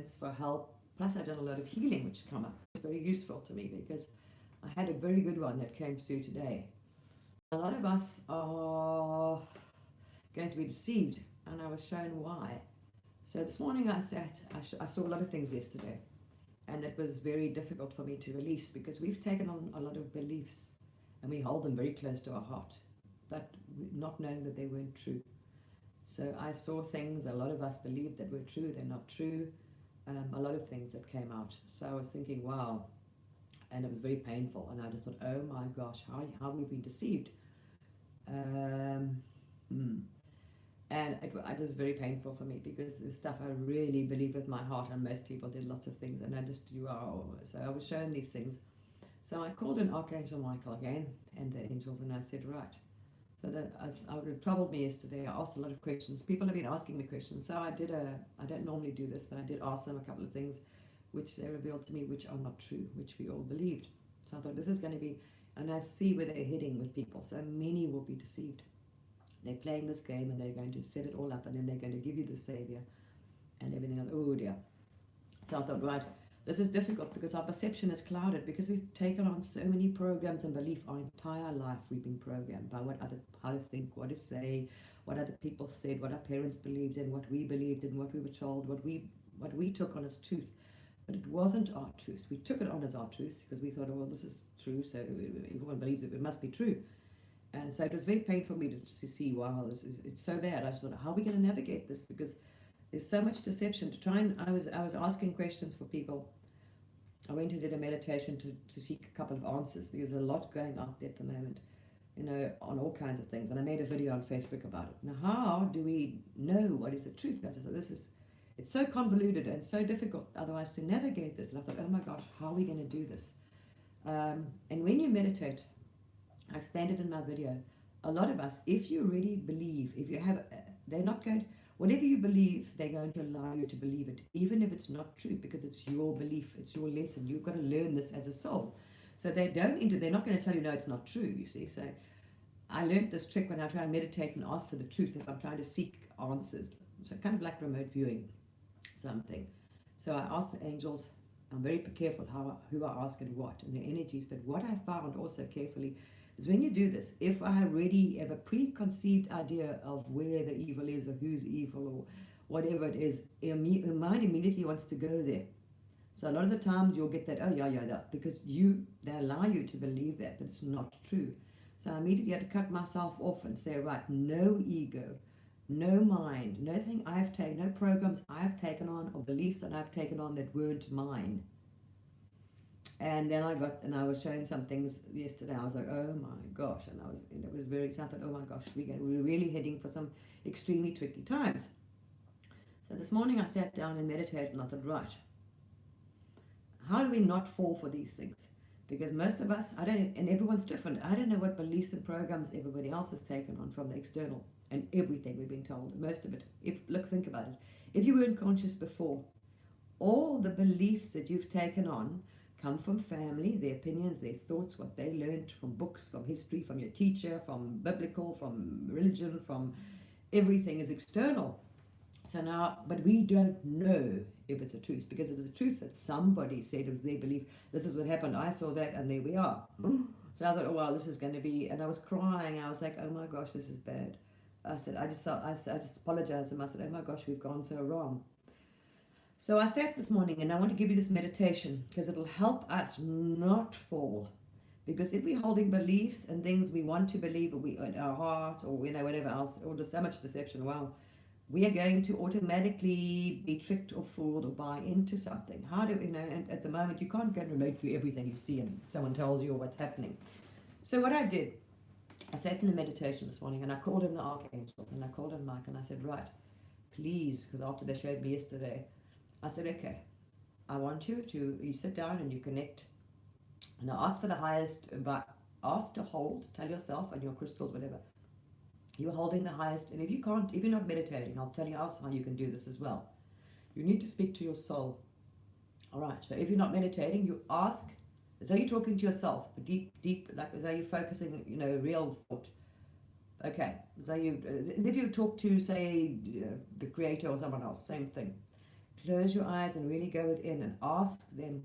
guidance, for help. Plus, I did a lot of healing, which come up. It's very useful to me because I had a very good one that came through today. A lot of us are going to be deceived, and I was shown why. So this morning I saw a lot of things yesterday, and it was very difficult for me to release because we've taken on a lot of beliefs and we hold them very close to our heart, but not knowing that they weren't true. So I saw things a lot of us believed that were true, they're not true. A lot of things that came out. So I was thinking, wow, and it was very painful. And I just thought, oh my gosh, how we've been deceived. Um, hmm. And it was very painful for me because the stuff I really believe with my heart, and most people did lots of things, and I just, wow. So I was shown these things. So I called in Archangel Michael again and the angels, and I said, right. So that it troubled me yesterday. I asked a lot of questions. People have been asking me questions. So I don't normally do this, but I did ask them a couple of things which they revealed to me which are not true, which we all believed. So I thought this is going to be, and I see where they're heading with people. So many will be deceived. They're playing this game and they're going to set it all up, and then they're going to give you the savior and everything else. Oh dear. So I thought, right, this is difficult because our perception is clouded because we've taken on so many programs and belief. Our entire life we've been programmed by how to think, what to say, what other people said, what our parents believed in, what we believed in, what we were told, what we took on as truth. But it wasn't our truth. We took it on as our truth because we thought, oh, well, this is true, so everyone believes it, it must be true. And so it was very painful for me to see, wow, it's so bad. I just thought, how are we going to navigate this? Because there's so much deception. To try and I was asking questions for people. I went and did a meditation to seek a couple of answers because there's a lot going out there at the moment, on all kinds of things. And I made a video on Facebook about it. Now, how do we know what is the truth? I just thought, it's so convoluted and so difficult otherwise to navigate this. And I thought, oh my gosh, how are we going to do this? And when you meditate, I explained it in my video, a lot of us, if you really believe, if you have, they're not going to, whatever you believe, they're going to allow you to believe it, even if it's not true, because it's your belief, it's your lesson. You've got to learn this as a soul. So they're not going to tell you, no, it's not true, you see. So I learned this trick when I try and meditate and ask for the truth, if I'm trying to seek answers. So kind of like remote viewing something. So I ask the angels, I'm very careful who I ask and what, and the energies. But what I found also carefully is when you do this, if I already have a preconceived idea of where the evil is or who's evil or whatever it is, your mind immediately wants to go there. So a lot of the times you'll get that, oh yeah, that, because they allow you to believe that, but it's not true. So I immediately had to cut myself off and say, right, no ego, no mind, nothing I've taken, no programs I've taken on or beliefs that I've taken on that weren't mine. And then I was showing some things yesterday. I was like, oh my gosh. And it was very sad. Oh my gosh, we're really heading for some extremely tricky times. So this morning I sat down and meditated, and I thought, right, how do we not fall for these things? Because most of us, and everyone's different. I don't know what beliefs and programs everybody else has taken on from the external and everything we've been told. Most of it. Think about it. If you weren't conscious before, all the beliefs that you've taken on come from family, their opinions, their thoughts, what they learned from books, from history, from your teacher, from biblical, from religion, from everything is external. So now, but we don't know if it's a truth, because it was a truth that somebody said it was their belief. This is what happened. I saw that, and there we are. So I thought, oh wow, this is going to be, and I was crying. I was like, oh my gosh, this is bad. I just apologized to him. I said, oh my gosh, we've gone so wrong. So I sat this morning, and I want to give you this meditation because it'll help us not fall. Because if we're holding beliefs and things we want to believe, or we in our heart, or whatever else, or there's so much deception, well, we are going to automatically be tricked or fooled or buy into something. How do and at the moment you can't go and remote view everything you see and someone tells you what's happening. So what I did, I sat in the meditation this morning, and I called in the archangels, and I called in Mike, and I said, right, please, because after they showed me yesterday, I said, okay, I want you sit down and you connect, and I ask for the highest, but ask to hold, tell yourself and your crystals, whatever, you're holding the highest. And if you're not meditating, I'll tell you how you can do this as well. You need to speak to your soul. All right, so if you're not meditating, you ask, as though you're talking to yourself, deep, like as though you're focusing, real thought. Okay, as if you talk to, say, the creator or someone else, same thing. close your eyes and really go within and ask them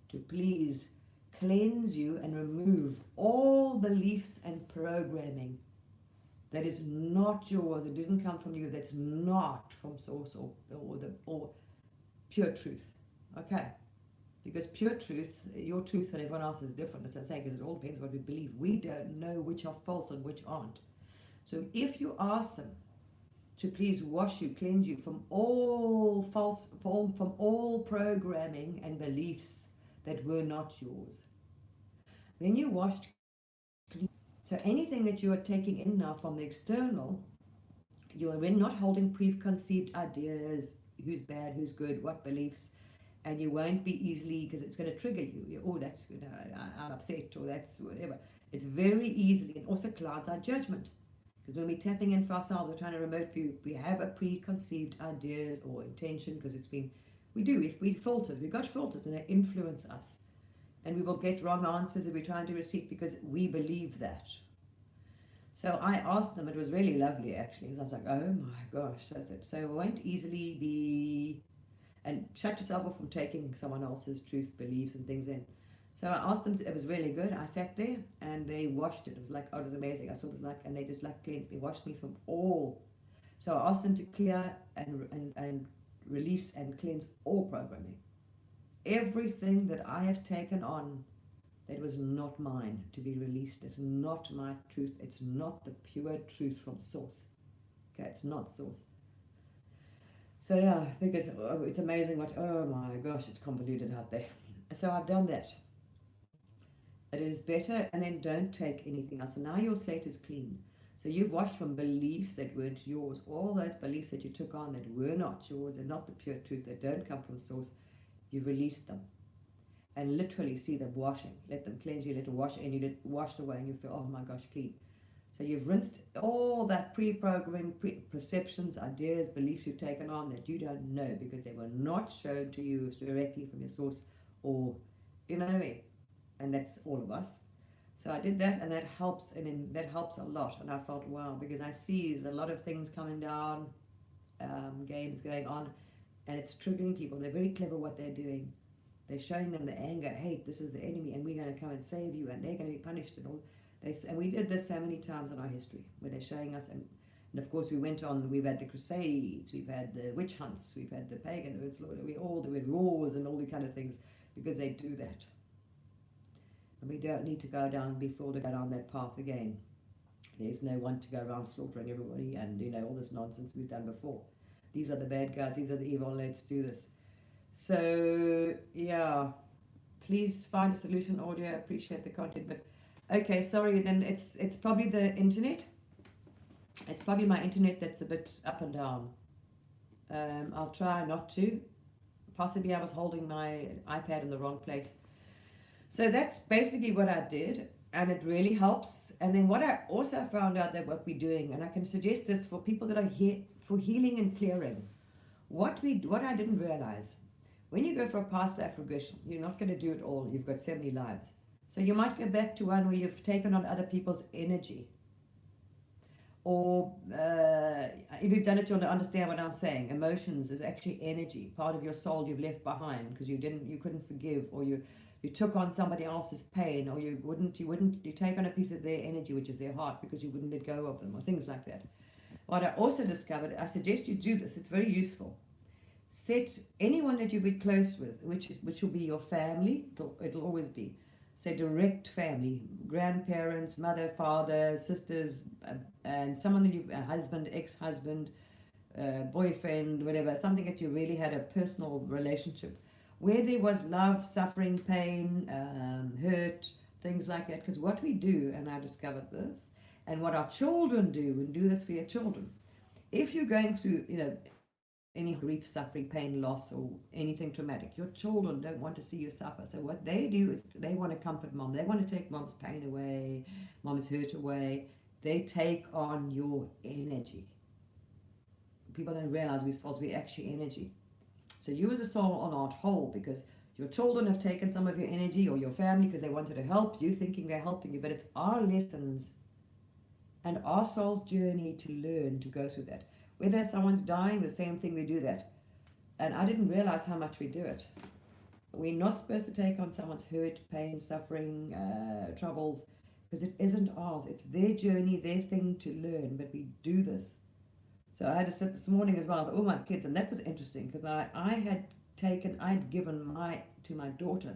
to please cleanse you and remove all beliefs and programming that is not yours, it didn't come from you, that's not from source or pure truth. Okay? Because pure truth, your truth and everyone else is different, as I'm saying, because it all depends what we believe. We don't know which are false and which aren't. So if you ask them to please wash you, cleanse you from all false, from all programming and beliefs that were not yours, then you washed clean. So anything that you are taking in now from the external, you are not holding preconceived ideas, who's bad, who's good, what beliefs, and you won't be easily, because it's going to trigger you. Oh, that's, I'm upset, or that's whatever. It's very easily, and also clouds our judgment. Because when we're tapping in for ourselves, we're trying to remote view, we have a preconceived ideas or intention, because it's been, if we filters, we've got filters and they influence us. And we will get wrong answers if we're trying to receive because we believe that. So I asked them, it was really lovely actually, because I was like, oh my gosh, that's it. So it won't easily be, and shut yourself off from taking someone else's truth, beliefs and things in. So I asked them, it was really good. I sat there and they washed it. It was like, oh, it was amazing. I saw this like, and they just like cleansed me, washed me from all. So I asked them to clear and release and cleanse all programming. Everything that I have taken on that was not mine to be released. It's not my truth. It's not the pure truth from source. Okay, it's not source. So yeah, because it's amazing what, oh my gosh, it's convoluted out there. So I've done that. It is better, and then don't take anything else. So now your slate is clean. So you've washed from beliefs that weren't yours. All those beliefs that you took on that were not yours and not the pure truth, that don't come from source, you've released them. And literally see them washing. Let them cleanse you, let them wash, and you let washed away, and you feel, oh my gosh, clean. So you've rinsed all that pre-programming, perceptions, ideas, beliefs you've taken on that you don't know because they were not shown to you directly from your source, or, you know what I mean? And that's all of us. So I did that, and that helps, and that helps a lot. And I felt, wow, because I see there's a lot of things coming down, games going on, and it's triggering people. They're very clever what they're doing. They're showing them the anger, hate, this is the enemy, and we're going to come and save you, and they're going to be punished. And all. And we did this so many times in our history, where they're showing us, and of course we went on, we've had the Crusades, we've had the witch hunts, we've had the pagan, we all do it, wars and all the kind of things, because they do that. And we don't need to go down that path again. There's no one to go around slaughtering everybody and, all this nonsense we've done before. These are the bad guys, these are the evil, let's do this. So, yeah, please find a solution, audio, appreciate the content, but okay, sorry, then it's probably the internet. It's probably my internet that's a bit up and down. I'll try not to. Possibly I was holding my iPad in the wrong place. So that's basically what I did, and it really helps. And then what I also found out that what we're doing, and I can suggest this for people that are here for healing and clearing, what I didn't realize, when you go for a past life regression, you're not going to do it all. You've got 70 lives. So you might go back to one where you've taken on other people's energy. Or if you've done it, you'll understand what I'm saying. Emotions is actually energy, part of your soul you've left behind because you couldn't forgive, or you took on somebody else's pain, or you take on a piece of their energy, which is their heart, because you wouldn't let go of them, or things like that. What I also discovered, I suggest you do this, it's very useful. Set anyone that you've been close with, which will be your family, it'll always be, say direct family, grandparents, mother, father, sisters, and someone that a husband, ex-husband, boyfriend, whatever, something that you really had a personal relationship, where there was love, suffering, pain, hurt, things like that. Because what we do, and I discovered this, and what our children do, and do this for your children, if you're going through, any grief, suffering, pain, loss, or anything traumatic, your children don't want to see you suffer. So what they do is they want to comfort mom. They want to take mom's pain away, mom's hurt away. They take on your energy. People don't realize we're actually energy. So you as a soul are not whole because your children have taken some of your energy, or your family, because they wanted to help you, thinking they're helping you. But it's our lessons and our soul's journey to learn to go through that. Whether someone's dying, the same thing, we do that. And I didn't realize how much we do it. We're not supposed to take on someone's hurt, pain, suffering, troubles, because it isn't ours. It's their journey, their thing to learn, but we do this. So I had to sit this morning as well with all my kids, and that was interesting because I'd given to my daughter.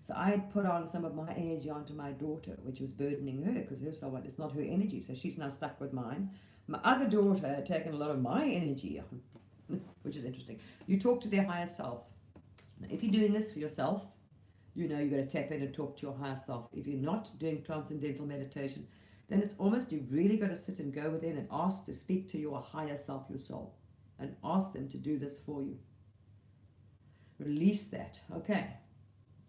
So I had put on some of my energy onto my daughter, which was burdening her because her soul, it's not her energy, so she's now stuck with mine. My other daughter had taken a lot of my energy on, which is interesting. You talk to their higher selves. Now, if you're doing this for yourself, you know you've got to tap in and talk to your higher self. If you're not doing transcendental meditation, then it's almost you've really got to sit and go within and ask to speak to your higher self, your soul, and ask them to do this for you. Release that, okay?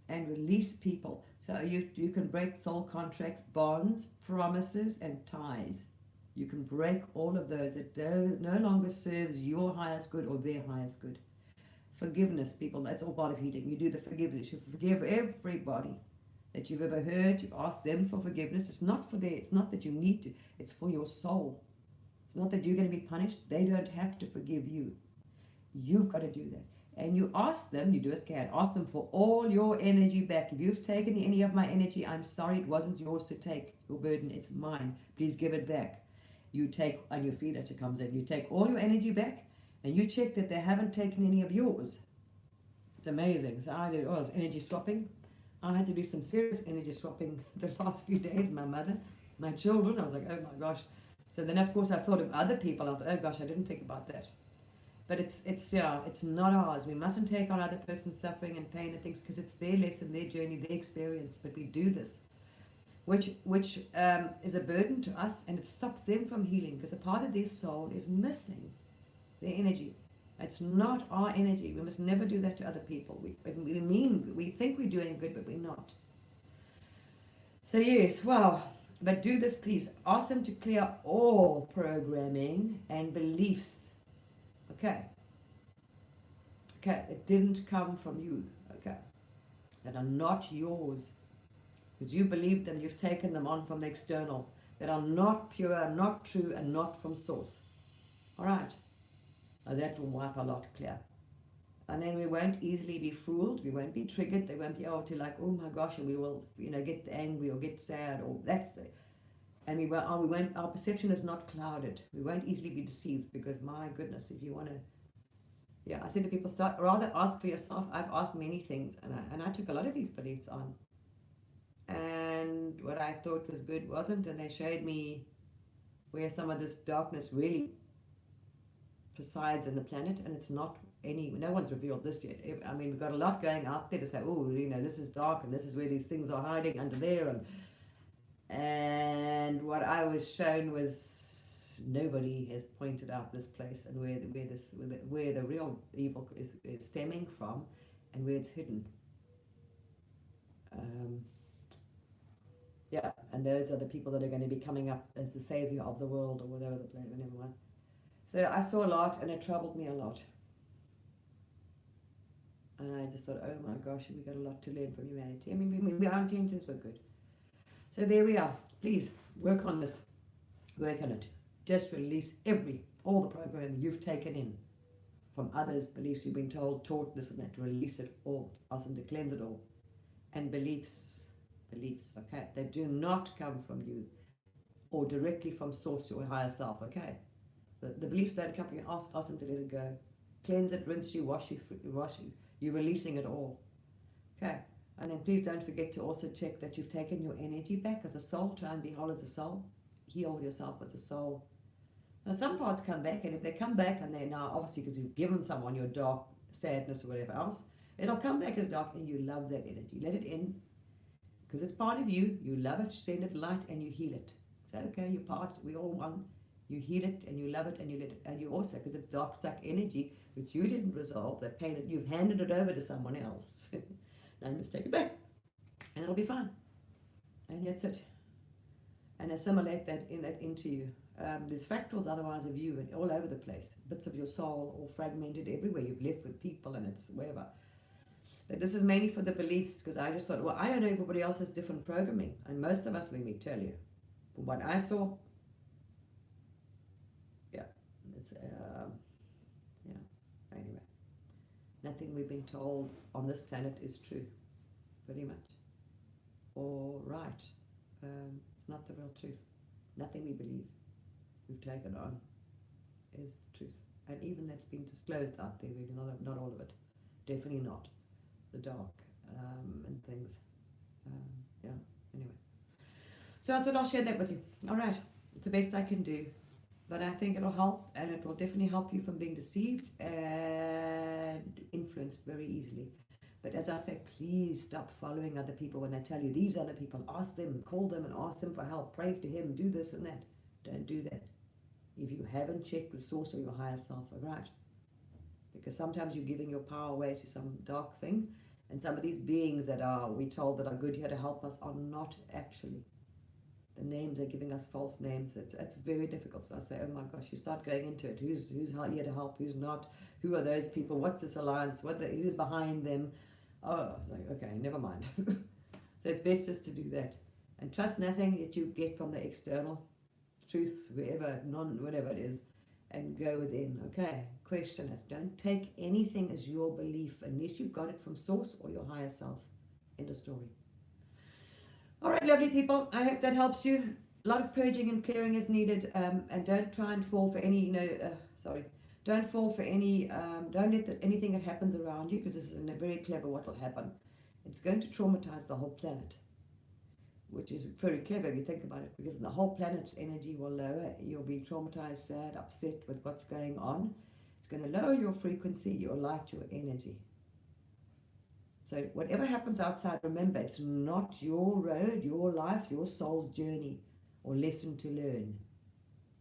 And release people. So you can break soul contracts, bonds, promises, and ties. You can break all of those. It no longer serves your highest good or their highest good. Forgiveness, people, that's all part of healing. You do the forgiveness. You forgive everybody that you've ever hurt. You've asked them for forgiveness. It's not that you need to. It's for your soul. It's not that you're going to be punished. They don't have to forgive you. You've got to do that. And you ask them, you do as can, ask them for all your energy back. If you've taken any of my energy, I'm sorry, it wasn't yours to take. Your burden, it's mine. Please give it back. You take, and you feel it comes in. You take all your energy back, and you check that they haven't taken any of yours. It's amazing. So I did, was energy swapping. I had to do some serious energy swapping the last few days. My mother, my children, I was like, oh my gosh. So then of course I thought of other people. I thought, oh gosh, I didn't think about that. But it's not ours. We mustn't take on other person's suffering and pain and things because it's their lesson, their journey, their experience. But we do this, which is a burden to us, and it stops them from healing because a part of their soul is missing their energy. It's not our energy. We must never do that to other people. We think we're doing good, but we're not. So yes, wow. But do this, please. Ask them to clear all programming and beliefs. Okay, it didn't come from you, okay, that are not yours, because you believe them, you've taken them on from the external, that are not pure, not true, and not from source. All right, now that will wipe a lot clear. And then we won't easily be fooled, we won't be triggered, they won't be able to like, oh my gosh, and we will, get angry or get sad, or our perception is not clouded. We won't easily be deceived because my goodness, if you want to, I said to people, rather ask for yourself. I've asked many things, and I took a lot of these beliefs on. And what I thought was good wasn't, and they showed me where some of this darkness really presides in the planet, and it's not no one's revealed this yet. I mean, we've got a lot going out there to say, oh, this is dark, and this is where these things are hiding under there, and what I was shown was nobody has pointed out this place and where the real evil is stemming from and where it's hidden. And those are the people that are going to be coming up as the savior of the world or whatever the plan, never mind. So I saw a lot and it troubled me a lot. And I just thought, oh my gosh, we've got a lot to learn from humanity. I mean, our intentions were good. So there we are. Please work on this. Work on it. Just release all the programming you've taken in from others, beliefs you've been told, taught, this and that. Release it all. Ask them to cleanse it all. And beliefs, okay? They do not come from you or directly from source to your higher self, okay? The beliefs don't come from you. Ask them to let it go. Cleanse it, rinse you, wash you. You're releasing it all. Okay? And then please don't forget to also check that you've taken your energy back as a soul. Try and be whole as a soul. Heal yourself as a soul. Now some parts come back, and if they come back and they're now, obviously because you've given someone your dark sadness or whatever else, it'll come back as dark, and you love that energy. Let it in, because it's part of you. You love it, send it light, and you heal it. So okay, you're part, we all one. You heal it, and you love it, and you let it, and you also, because it's dark, stuck energy, which you didn't resolve, that pain, you've handed it over to someone else. Now you must take it back, and it'll be fine. And that's it. And assimilate that into you. There's fractals otherwise of you and all over the place. Bits of your soul all fragmented everywhere. You've left with people and it's wherever. But this is mainly for the beliefs, because I just thought, well, I don't know, everybody else has different programming. And most of us, let me tell you, from what I saw, it's, anyway. Nothing we've been told on this planet is true, pretty much. Or right. It's not the real truth. Nothing we believe we've taken on is the truth. And even that's been disclosed out there, maybe not all of it. Definitely not the dark and things. Yeah, anyway. So I thought I'll share that with you. All right, it's the best I can do. But I think it'll help, and it will definitely help you from being deceived and influenced very easily. But as I say, please stop following other people when they tell you these other people. Ask them, call them and ask them for help. Pray to him, do this and that. Don't do that if you haven't checked with source or your higher self, all right? Because sometimes you're giving your power away to some dark thing, and some of these beings that are, we told that are good here to help us are not actually. The names are giving us false names. It's very difficult. So I say, oh my gosh, you start going into it. Who's here to help? Who's not? Who are those people? What's this alliance? Who's behind them? Oh, it's like, okay, never mind. So it's best just to do that. And trust nothing that you get from the external truth, whatever it is, and go within. Okay, question it. Don't take anything as your belief unless you've got it from source or your higher self. End of story. All right, lovely people. I hope that helps you. A lot of purging and clearing is needed, and don't try and fall for any, don't fall for any, don't let anything that happens around you, because this is very clever what will happen. It's going to traumatize the whole planet, which is very clever if you think about it, because the whole planet's energy will lower. You'll be traumatized, sad, upset with what's going on. It's going to lower your frequency, your light, your energy. So whatever happens outside, remember, it's not your road, your life, your soul's journey or lesson to learn.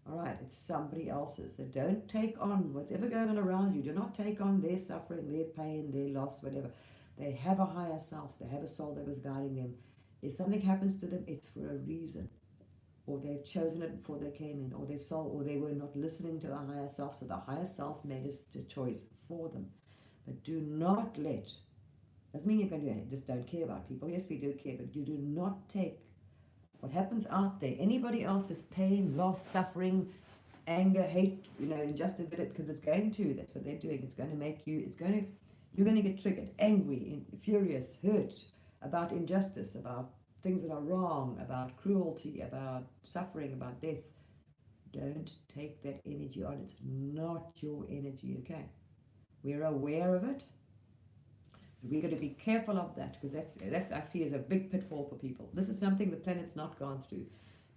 All right, it's somebody else's. So don't take on whatever going on around you. Do not take on their suffering, their pain, their loss, whatever. They have a higher self. They have a soul that was guiding them. If something happens to them, it's for a reason. Or they've chosen it before they came in, or their soul, or they were not listening to the higher self, so the higher self made a choice for them. But do not let, doesn't mean you're going to just don't care about people. Yes, we do care, but you do not take what happens out there, anybody else's pain, loss, suffering, anger, hate, just admit it, because it's going to. That's what they're doing. It's going to make you, you're going to get triggered, angry, furious, hurt about injustice, about things that are wrong, about cruelty, about suffering, about death. Don't take that energy on. It's not your energy, okay? We're aware of it. We're going to be careful of that, because that's I see as a big pitfall for people. This is something the planet's not gone through,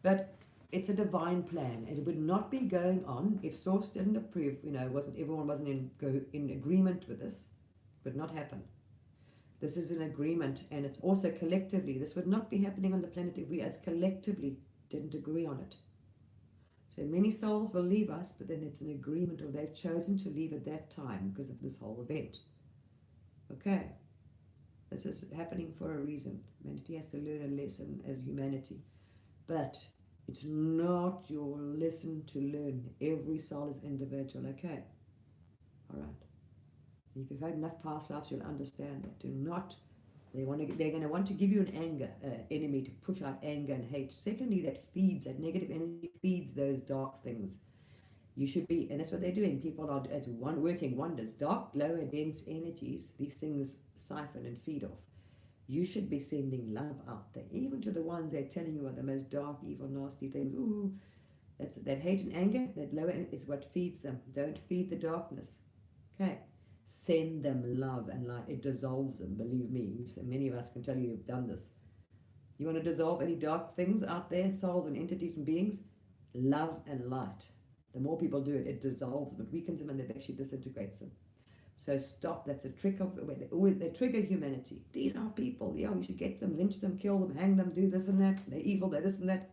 but it's a divine plan, and it would not be going on if Source didn't approve. Everyone wasn't in agreement with this. It would not happen. This is an agreement, and it's also collectively. This would not be happening on the planet if we as collectively didn't agree on it. So many souls will leave us, but then it's an agreement, or they've chosen to leave at that time because of this whole event. Okay, this is happening for a reason. Humanity has to learn a lesson as humanity, but it's not your lesson to learn. Every soul is individual. Okay, all right. If you've had enough past lives, you'll understand that. They're going to want to give you an anger enemy to push out anger and hate. Secondly, that negative energy feeds those dark things. You should be, and that's what they're doing. People are working wonders. Dark, lower, dense energies, these things siphon and feed off. You should be sending love out there, even to the ones they're telling you are the most dark, evil, nasty things. Ooh, that hate and anger, that lower is what feeds them. Don't feed the darkness. Okay, send them love and light. It dissolves them. Believe me, so many of us can tell you've done this. You want to dissolve any dark things out there, souls and entities and beings? Love and light. The more people do it, it dissolves them, it weakens them, and it actually disintegrates them. So stop. That's a trick of the way. They trigger humanity. These are people. Yeah, we should get them, lynch them, kill them, hang them, do this and that. They're evil, they're this and that.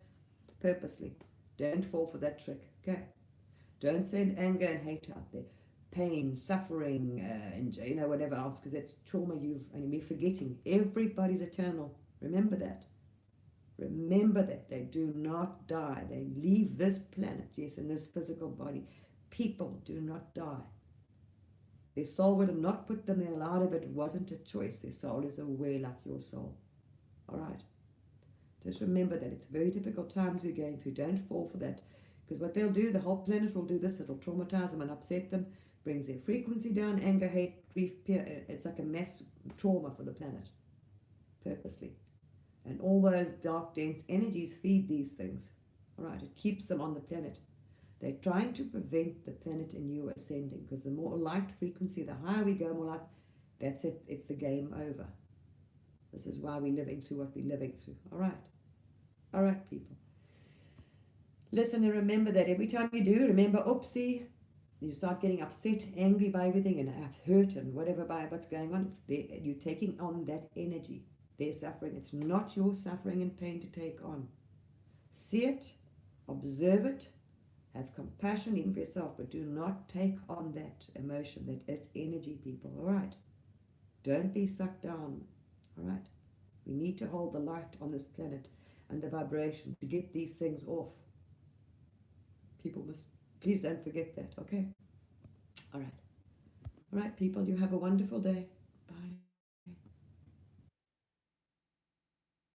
Purposely. Don't fall for that trick. Okay? Don't send anger and hate out there. Pain, suffering, and whatever else, because that's trauma and we're forgetting. Everybody's eternal. Remember that. Remember that they do not die. They leave this planet, yes, in this physical body. People do not die. Their soul would have not put them there alive if it wasn't a choice. Their soul is aware like your soul. All right. Just remember that it's very difficult times we're going through. Don't fall for that. Because what they'll do, the whole planet will do this. It'll traumatize them and upset them. brings their frequency down, anger, hate, grief, fear. It's like a mass trauma for the planet, purposely. And all those dark, dense energies feed these things. All right, it keeps them on the planet. They're trying to prevent the planet and you ascending, because the more light frequency, the higher we go, more light, that's it. It's the game over. This is why we're living through what we're living through. All right. All right, people. Listen and remember that every time you do, remember, oopsie, you start getting upset, angry by everything, and hurt and whatever by what's going on. It's there. You're taking on that energy. Their suffering. It's not your suffering and pain to take on. See it, observe it, have compassion even for yourself, but do not take on that emotion. That it's energy, people. All right. Don't be sucked down. All right. We need to hold the light on this planet and the vibration to get these things off. People must, please don't forget that, okay? All right. All right, people, you have a wonderful day.